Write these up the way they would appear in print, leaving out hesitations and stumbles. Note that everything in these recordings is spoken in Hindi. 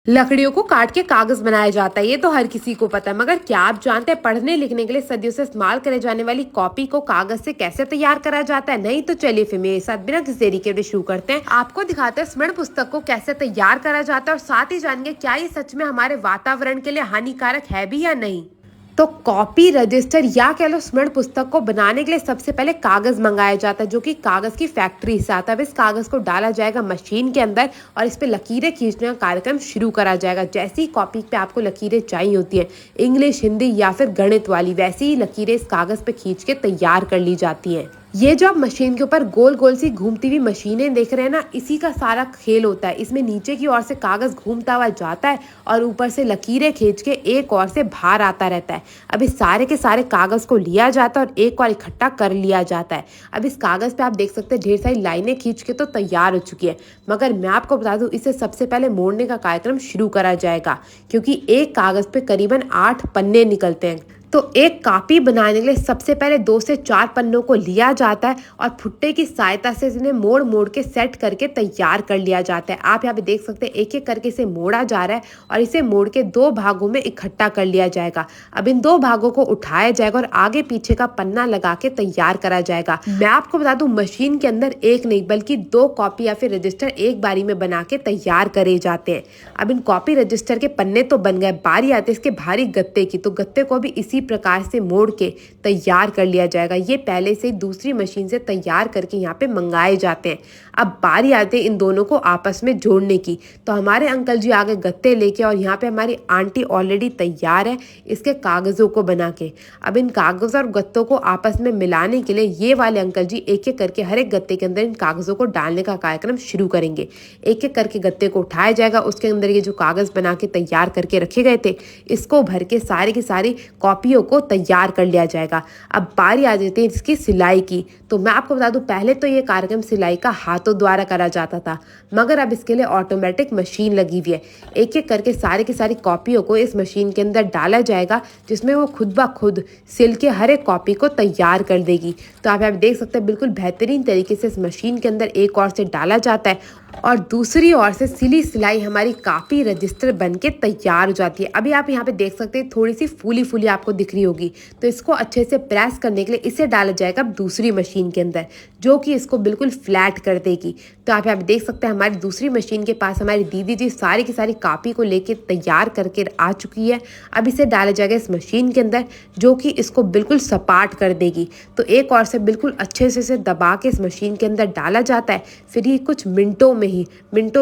लकड़ियों को काट के कागज बनाया जाता है, ये तो हर किसी को पता है। मगर क्या आप जानते हैं पढ़ने लिखने के लिए सदियों से इस्तेमाल करे जाने वाली कॉपी को कागज से कैसे तैयार करा जाता है? नहीं तो चलिए फिर मेरे साथ बिना किसी देरी के शुरू करते हैं। आपको दिखाते हैं स्मरण पुस्तक को कैसे तैयार करा जाता है और साथ ही जानेंगे क्या ये सच में हमारे वातावरण के लिए हानिकारक है भी या नहीं। तो कॉपी रजिस्टर या कह लो स्मरण पुस्तक को बनाने के लिए सबसे पहले कागज मंगाया जाता है, जो कि कागज की फैक्ट्री से आता है। अब इस कागज को डाला जाएगा मशीन के अंदर और इस पे लकीरें खींचने का कार्यक्रम शुरू करा जाएगा। जैसे ही कॉपी पे आपको लकीरें चाहिए होती है, इंग्लिश, हिंदी या फिर गणित वाली, वैसी ही लकीरें इस कागज पे खींच के तैयार कर ली जाती हैं। ये जो आप मशीन के ऊपर गोल गोल सी घूमती हुई मशीनें देख रहे हैं ना, इसी का सारा खेल होता है। इसमें नीचे की ओर से कागज घूमता हुआ जाता है और ऊपर से लकीरें खींच के एक ओर से बाहर आता रहता है। अब इस सारे के सारे कागज को लिया जाता है और एक और इकट्ठा कर लिया जाता है। अब इस कागज पे आप देख सकते हैं ढेर सारी लाइनें खींच के तो तैयार हो चुकी है, मगर मैं आपको बता दूं इसे सबसे पहले मोड़ने का कार्यक्रम शुरू करा जाएगा, क्योंकि एक कागज पे करीबन 8 पन्ने निकलते हैं। तो एक कॉपी बनाने के लिए सबसे पहले 2 से 4 पन्नों को लिया जाता है और फुट्टे की सहायता से इन्हें मोड़ मोड़ के सेट करके तैयार कर लिया जाता है। आप यहाँ पे देख सकते हैं एक एक करके इसे मोड़ा जा रहा है और इसे मोड़ के 2 भागों में इकट्ठा कर लिया जाएगा। अब इन 2 भागों को उठाया जाएगा और आगे पीछे का पन्ना लगा के तैयार करा जाएगा। मैं आपको बता दूं मशीन के अंदर एक नहीं बल्कि 2 कॉपी या फिर रजिस्टर एक बारी में बना के तैयार करे जाते हैं। अब इन कॉपी रजिस्टर के पन्ने तो बन गए, बारी आती है इसके भारी गत्ते की। तो गत्ते को भी इसी प्रकार से मोड़ के तैयार कर लिया जाएगा। ये पहले से दूसरी मशीन से तैयार करके यहाँ पे मंगाए जाते हैं। अब बारी आती है इन दोनों को आपस में जोड़ने की। तो हमारे अंकल जी आगे गत्ते लेके और यहाँ पे हमारी आंटी ऑलरेडी तैयार है इसके कागजों को बना के। अब इन कागजों और गत्तों को आपस में मिलाने के लिए ये वाले अंकल जी एक एक करके हर एक गत्ते के अंदर इन कागजों को डालने का कार्यक्रम शुरू करेंगे। एक एक करके गत्ते को उठाया जाएगा, उसके अंदर ये जो कागज बना के तैयार करके रखे गए थे इसको भर के सारी की सारी कॉपियों को तैयार कर लिया जाएगा। अब बारी आ जाती है इसकी सिलाई की। तो मैं आपको बता दूं पहले तो ये कार्यक्रम सिलाई का हाथों द्वारा करा जाता था, मगर अब इसके लिए ऑटोमेटिक मशीन लगी हुई है। एक एक करके सारी की सारी कॉपियों को इस मशीन के अंदर डाला जाएगा, जिसमें वो खुद ब खुद सिल के हर एक कॉपी को तैयार कर देगी। तो आप यहाँ देख सकते हैं बिल्कुल बेहतरीन तरीके से इस मशीन के अंदर एक ओर से डाला जाता है और दूसरी ओर से सिली सिलाई हमारी कॉपी रजिस्टर बन के तैयार हो जाती है। अभी आप यहाँ पे देख सकते हैं थोड़ी सी फूली फूली आपको दिख रही होगी। तो इसको अच्छे से प्रेस करने के लिए इसे डाला जाएगा दूसरी मशीन के अंदर, जो कि इसको बिल्कुल फ्लैट कर देगी। तो आप यहाँ पे देख सकते हैं हमारी दूसरी मशीन के पास हमारी दीदी जी सारी की सारी कॉपी को लेके तैयार करके आ चुकी है। अब इसे डाला जाएगा इस मशीन के अंदर, जो कि इसको बिल्कुल सपाट कर देगी। तो एक और से बिल्कुल अच्छे से इसे दबा के इस मशीन के अंदर डाला जाता है। फिर ये कुछ मिनटों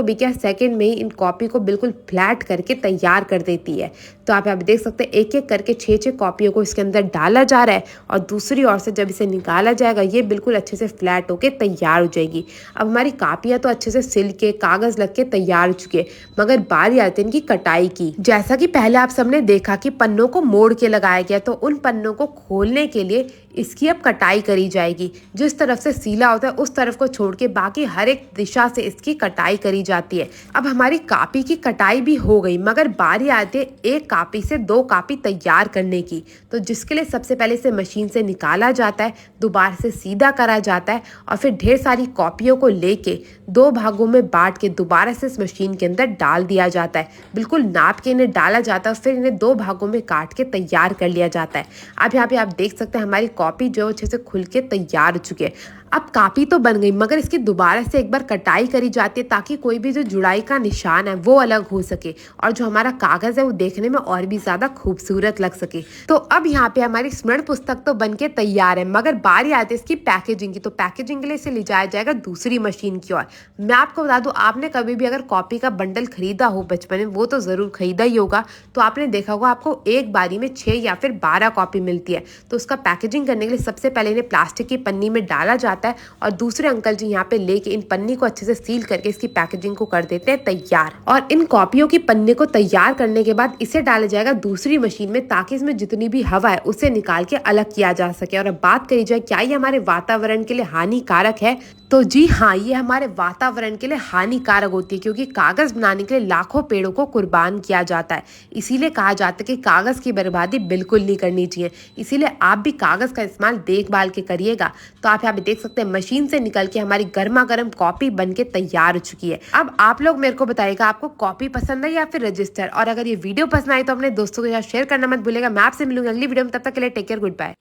भी क्या सेकंड में ही इन कॉपी को बिल्कुल फ्लैट करके तैयार कर देती है। तो आप यहाँ पे देख सकते हैं एक एक करके 6 कॉपियों को इसके अंदर डाला जा रहा है और दूसरी ओर से जब इसे निकाला जाएगा ये बिल्कुल अच्छे से फ्लैट होके तैयार हो जाएगी। अब हमारी कॉपियाँ तो अच्छे से सिल के कागज लग के तैयार हो चुके हैं, मगर बारी आती है इनकी कटाई की। जैसा कि पहले आप सबने देखा कि पन्नों को मोड़ के लगाया गया, तो उन पन्नों को खोलने के लिए इसकी अब कटाई करी जाएगी। जिस तरफ से सीला होता है उस तरफ को छोड़ के बाकी हर एक दिशा से इसकी कटाई करी जाती है। अब हमारी कॉपी की कटाई भी हो गई, मगर बारी आती है एक कॉपी से 2 कॉपी तैयार करने की। तो जिसके लिए सबसे पहले इसे मशीन से निकाला जाता है, दोबारा से सीधा करा जाता है और फिर ढेर सारी कॉपियों को लेके 2 भागों में बांट के दोबारा से इस मशीन के अंदर डाल दिया जाता है। बिल्कुल नाप के इन्हें डाला जाता है, फिर इन्हें 2 भागों में काट के तैयार कर लिया जाता है। अब यहाँ पे आप देख सकते हैं हमारी कॉपी जो अच्छे से खुल के तैयार हो चुकी है। अब कॉपी तो बन गई, मगर इसकी दोबारा से एक बार कटाई करी जाती है ताकि कोई भी जो जुड़ाई का निशान है वो अलग हो सके और जो हमारा कागज है वो देखने में और भी ज्यादा खूबसूरत लग सके। तो अब यहाँ पे हमारी स्मरण पुस्तक तो बन के तैयार है, मगर बारी आती है इसकी पैकेजिंग की। तो पैकेजिंग के लिए इसे ले जाया जाएगा दूसरी मशीन की ओर। मैं आपको बता दूं आपने कभी भी अगर कॉपी का बंडल खरीदा हो बचपन में, वो तो जरूर खरीदा ही होगा, तो आपने देखा होगा आपको एक बारी में 6 या फिर 12 कॉपी मिलती है। तो उसका पैकेजिंग करने के लिए सबसे पहले इन्हें प्लास्टिक की पन्नी में डाला जाता है और दूसरे अंकल जी यहाँ पे लेके इन पन्नी को अच्छे से सील करके इसकी पैकेजिंग को कर देते हैं तैयार। और इन कॉपियों की पन्ने को तैयार करने के बाद इसे डाला जाएगा दूसरी मशीन में, ताकि इसमें जितनी भी हवा है उसे निकाल के अलग किया जा सके। और अब बात करी जाए क्या ये हमारे वातावरण के लिए हानिकारक है, तो जी हाँ, ये हमारे वातावरण के लिए हानिकारक होती है, क्योंकि कागज बनाने के लिए लाखों पेड़ों को कुर्बान किया जाता है। इसीलिए कहा जाता है कि कागज की बर्बादी बिल्कुल नहीं करनी चाहिए। इसीलिए आप भी कागज का इस्तेमाल देखभाल के करिएगा। तो आप यहाँ पे देख सकते सकते हैं मशीन से निकल के हमारी गर्मा गर्म कॉपी बन के तैयार हो चुकी है। अब आप लोग मेरे को बताइएगा आपको कॉपी पसंद है या फिर रजिस्टर, और अगर ये वीडियो पसंद आई तो अपने दोस्तों के साथ शेयर करना मत भूलेगा। मैं आपसे मिलूंगी अगली वीडियो में, तब तक के लिए टेक केयर, गुड बाय।